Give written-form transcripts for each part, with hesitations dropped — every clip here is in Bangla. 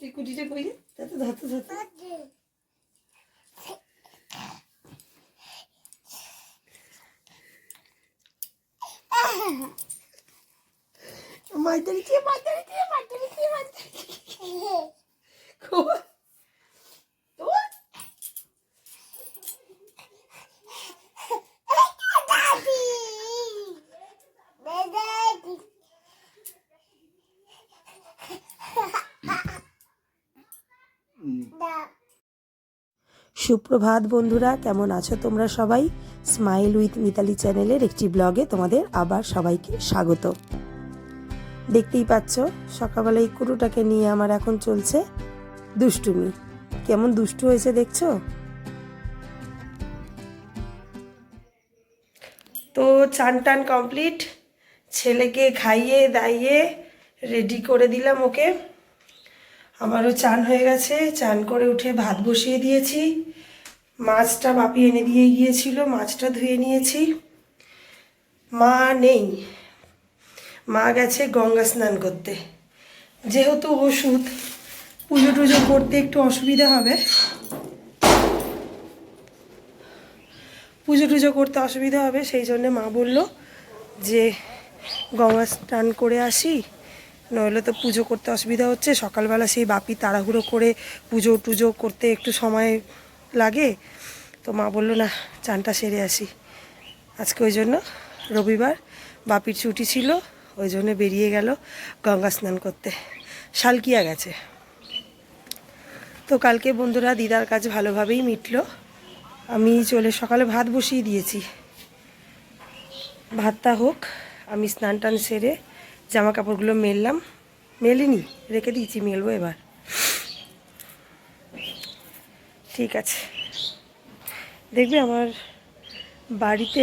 তুই কুটিটা কই রে? তাতে ধরতে ধরতে মাইতারি কে মাইতারি কে মাইতারি কে মাইতারি কই তো সুপ্রভাত বন্ধুরা, কেমন আছো তোমরা সবাই? স্মাইল উইথ মিতালি চ্যানেলের একটি ব্লগে তোমাদের আবার সবাইকে স্বাগত। দেখতেই পাচ্ছ সকালবেলা এই কুটুটাকে নিয়ে আমার এখন চলছে দুষ্টুমি। কেমন দুষ্টু হয়েছে দেখছো তো। চান টান কমপ্লিট, ছেলেকে খাইয়ে দাইয়ে রেডি করে দিলাম ওকে। আমারও চান হয়ে গেছে, চান করে উঠে ভাত বসিয়ে দিয়েছি। মাছটা বাপি এনে দিয়ে গিয়েছিল, মাছটা ধুয়ে নিয়েছি। মা নেই, মা গেছে গঙ্গা স্নান করতে। যেহেতু ওষুধ, পুজো টুজো করতে একটু অসুবিধা হবে, সেই জন্য মা বলল যে গঙ্গা স্নান করে আসি, নইলে তো পুজো করতে অসুবিধা হচ্ছে। সকালবেলা সেই বাপি তাড়াহুড়ো করে পুজো টুজো করতে একটু সময় লাগে, তো মা বললো না চানটা সেরে আসি আজকে। ওই জন্য রবিবার বাপির ছুটি ছিল, ওই জন্য বেরিয়ে গেল গঙ্গা স্নান করতে। শালকিয়া গেছে। তো কালকে বন্ধুরা দিদার কাজ ভালোভাবেই মিটলো। আমি সকালে ভাত বসিয়ে দিয়েছি, ভাতটা হোক, আমি স্নান টান সেরে জামা কাপড়গুলো মেলিনি, রেখে দিয়েছি, মেলবো এবার। ঠিক আছে, দেখবে আমার বাড়িতে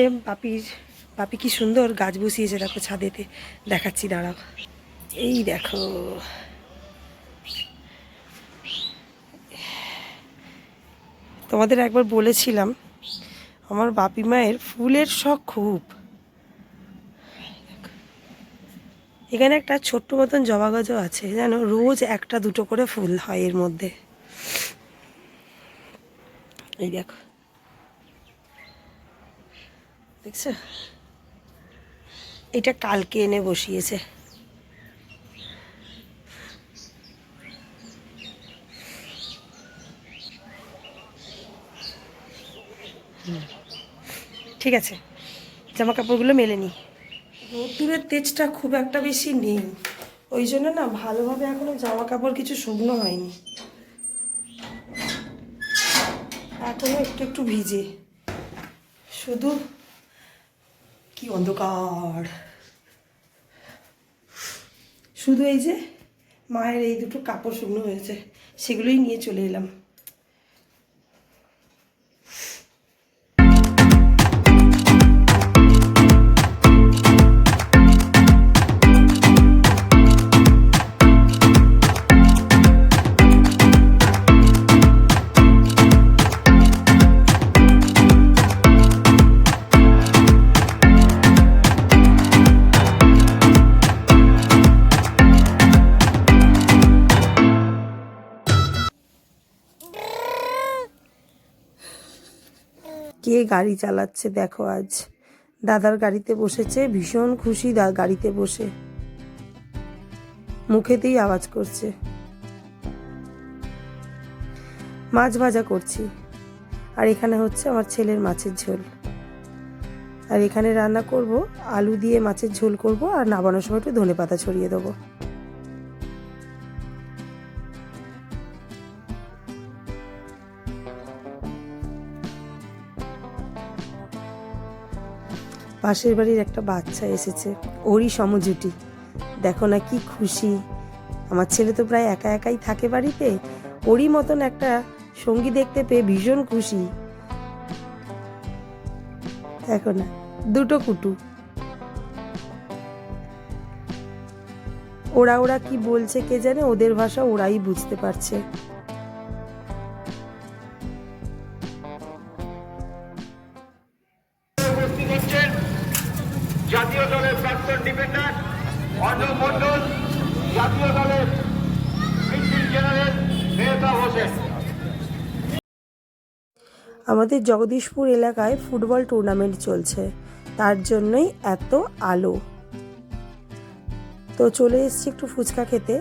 বাপি কি সুন্দর গাছ বসিয়েছে, দেখো ছাদেতে, দেখাচ্ছি দাঁড়াও। এই দেখো, তোমাদের একবার বলেছিলাম আমার বাপি মায়ের ফুলের শখ খুব। এখানে একটা ছোট্ট মতন জবা গাছও আছে, জানো, রোজ একটা দুটো করে ফুল হয় এর মধ্যে। এই দেখো, দেখছো, এটা কালকে এনে বসিয়েছে। ঠিক আছে, জামা কাপড়গুলো মেলে নি। রোদ্দুরের তেজটা খুব একটা বেশি নেই, ওই জন্য না ভালোভাবে এখনো জামা কাপড় কিছু শুকনো হয়নি, এখনো একটু একটু ভিজে। শুধু কি অন্ধকার, শুধু এই যে মায়ের এই দুটো কাপড় শুকনো হয়েছে, সেগুলোই নিয়ে চলে এলাম। কে গাড়ি চালাচ্ছে দেখো, আজ দাদার গাড়িতে বসেছে, ভীষণ খুশি গাড়িতে বসে, মুখেতেই আওয়াজ করছে। মাছ ভাজা করছি, আর এখানে হচ্ছে আমার ছেলের মাছের ঝোল, আর এখানে রান্না করব আলু দিয়ে মাছের ঝোল করব, আর নামানোর সময় একটু ধনেপাতা ছড়িয়ে দেবো। পাশের বাড়ির একটা বাচ্চা এসেছে, ওরই সমজুটি, দেখো না কি খুশি। আমার ছেলে তো প্রায় একা একাই থাকে বাড়িতে, ওরই মতন একটা সঙ্গী দেখতে পেয়ে ভীষণ খুশি। দেখো না, দুটো কুটু। ওরা কি বলছে কে জানে, ওদের ভাষা ওরাই বুঝতে পারছে। জাতীয় দলের প্রাক্তন ডিফেন্ডার অর্ণব মণ্ডল, জাতীয় দলের জেনারেল মেহতাব হোসেন। আমাদের জগদীশপুর এলাকায় ফুটবল টুর্নামেন্ট চলছে, তার জন্যই এত আলো। তো চলে এসেছি একটু ফুচকা খেতে।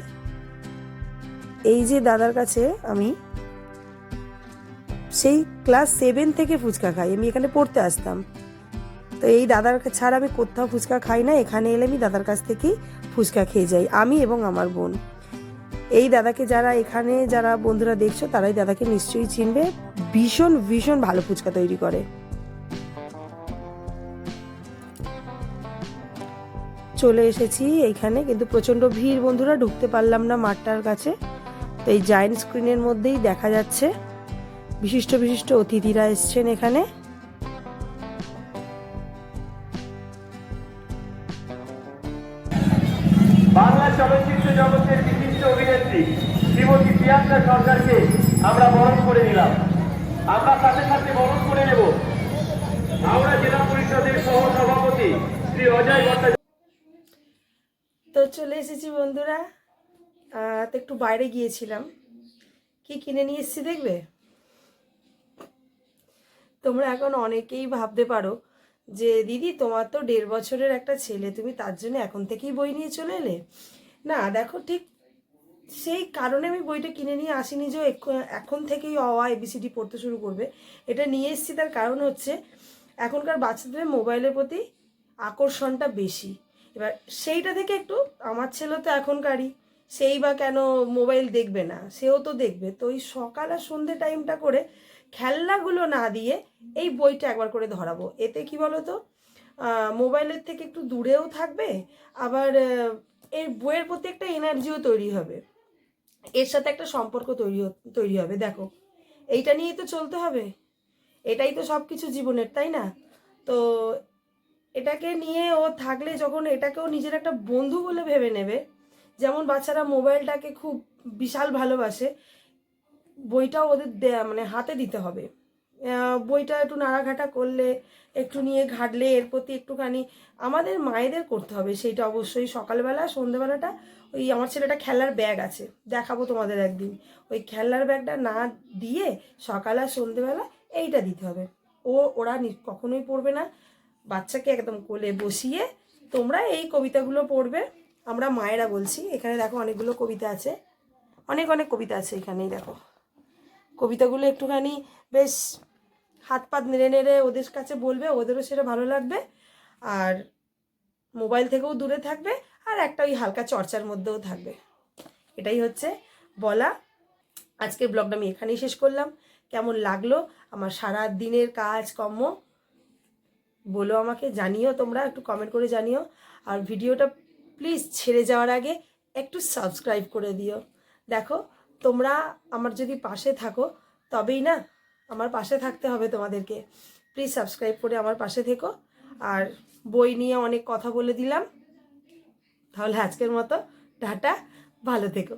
এই যে দাদার কাছে আমি সেই ক্লাস 7 থেকে ফুচকা খাই, আমি এখানে পড়তে আসতাম। তো এই দাদার ছাড়া আমি কোথাও ফুচকা খাই না, এখানে এলে আমি দাদার কাছ থেকেই ফুচকা খেয়ে যাই, আমি এবং আমার বোন। এই দাদাকে যারা বন্ধুরা দেখছো তারাই দাদাকে নিশ্চয়ই চিনবে, ভীষণ ভীষণ ভালো ফুচকা তৈরি করে। চলে এসেছি এইখানে, কিন্তু প্রচণ্ড ভিড় বন্ধুরা, ঢুকতে পারলাম না মাঠটার কাছে। তো এই জায়েন্ট স্ক্রিনের মধ্যেই দেখা যাচ্ছে বিশিষ্ট বিশিষ্ট অতিথিরা এসছেন এখানে। বাংলা চলচ্চিত্র জগতের বিশিষ্ট অভিনেত্রী শ্রীমতী প্রিয়াঙ্কা সরকারকে আমরা বরণ করে নিলাম। আমরা সাথে সাথে বরণ করে নেব হাওড়া জেলা পরিষদের সহ সভাপতি শ্রী অজয় ভট্টাচার্য। তো চলে এসেছি বন্ধুরা, তো একটু বাইরে গিয়েছিলাম, কি কিনে নিয়ে এসেছি দেখবে। তোমরা এখন অনেকেই ভাবতে পারো যে দিদি তোমার তো 1.5 বছরের একটা ছেলে, তুমি তার জন্য এখন থেকেই বই নিয়ে চলে এলে। না দেখো, ঠিক সেই কারণে আমি বইটা কিনে নিয়ে আসিনি যে এখন থেকেই অ আ এবিসিডি পড়তে শুরু করবে। এটা নিয়ে এসেছি তার কারণ হচ্ছে এখনকার বাচ্চাদের মোবাইলের প্রতি আকর্ষণটা বেশি। এবার সেইটা থেকে একটু, আমার ছেলে তো এখনকারই, সেই বা কেন মোবাইল দেখবে না, সেও তো দেখবে। তো ওই সকাল আর সন্ধ্যে টাইমটা করে খেলনাগুলো না দিয়ে এই বইটা একবার করে ধরাবো। এতে কি বলো তো, মোবাইলের থেকে একটু দূরেও থাকবে, আবার এই বইয়ের প্রতি একটা এনার্জিও তৈরি হবে, এর সাথে একটা সম্পর্ক তৈরি হবে। দেখো, এইটা নিয়েই তো চলতে হবে, এটাই তো সব কিছু জীবনের, তাই না? তো এটাকে নিয়ে ও থাকলে, যখন এটাকেও নিজের একটা বন্ধু বলে ভেবে নেবে, যেমন বাচ্চারা মোবাইলটাকে খুব বিশাল ভালোবাসে, বইটাও ওদের মানে হাতে দিতে হবে। বইটা একটু নাড়াঘাটা করলে, একটু নিয়ে ঘাটলে, এর প্রতি একটুখানি আমাদের মায়েদের করতে হবে সেইটা অবশ্যই। সকালবেলা সন্ধ্যেবেলাটা ওই আমার ছেলেটা খেলার ব্যাগ আছে, দেখাবো তোমাদের একদিন, ওই খেলার ব্যাগটা না দিয়ে সকাল আর সন্ধ্যেবেলা এইটা দিতে হবে। ওরা কখনোই পড়বে না, বাচ্চাকে একদম কোলে বসিয়ে তোমরা এই কবিতাগুলো পড়বে। আমরা মায়েরা বলছি, এখানে দেখো অনেকগুলো কবিতা আছে, অনেক অনেক কবিতা আছে এখানেই দেখো। কবিতাগুলো একটুখানি বেশ হাত পাত নেড়ে নেড়ে ওদের কাছে বলবে, ওদেরও সেটা ভালো লাগবে, আর মোবাইল থেকেও দূরে থাকবে, আর একটা ওই হালকা চর্চার মধ্যেও থাকবে। এটাই হচ্ছে বলা। আজকের ব্লগটা আমি এখানেই শেষ করলাম। কেমন লাগলো আমার সারা দিনের কাজকর্ম বলো, আমাকে জানিও, তোমরা একটু কমেন্ট করে জানিও। আর ভিডিওটা প্লিজ ছেড়ে যাওয়ার আগে একটু সাবস্ক্রাইব করে দিও। দেখো, তোমরা আমার যদি পাশে থাকো তবেই না, আমার পাশে থাকতে হবে তোমাদেরকে। প্লিজ সাবস্ক্রাইব করে আমার পাশে থেকো। আর বই নিয়ে অনেক কথা বলে দিলাম, তাহলে আজকের মতো টাটা, ভালো থেকো।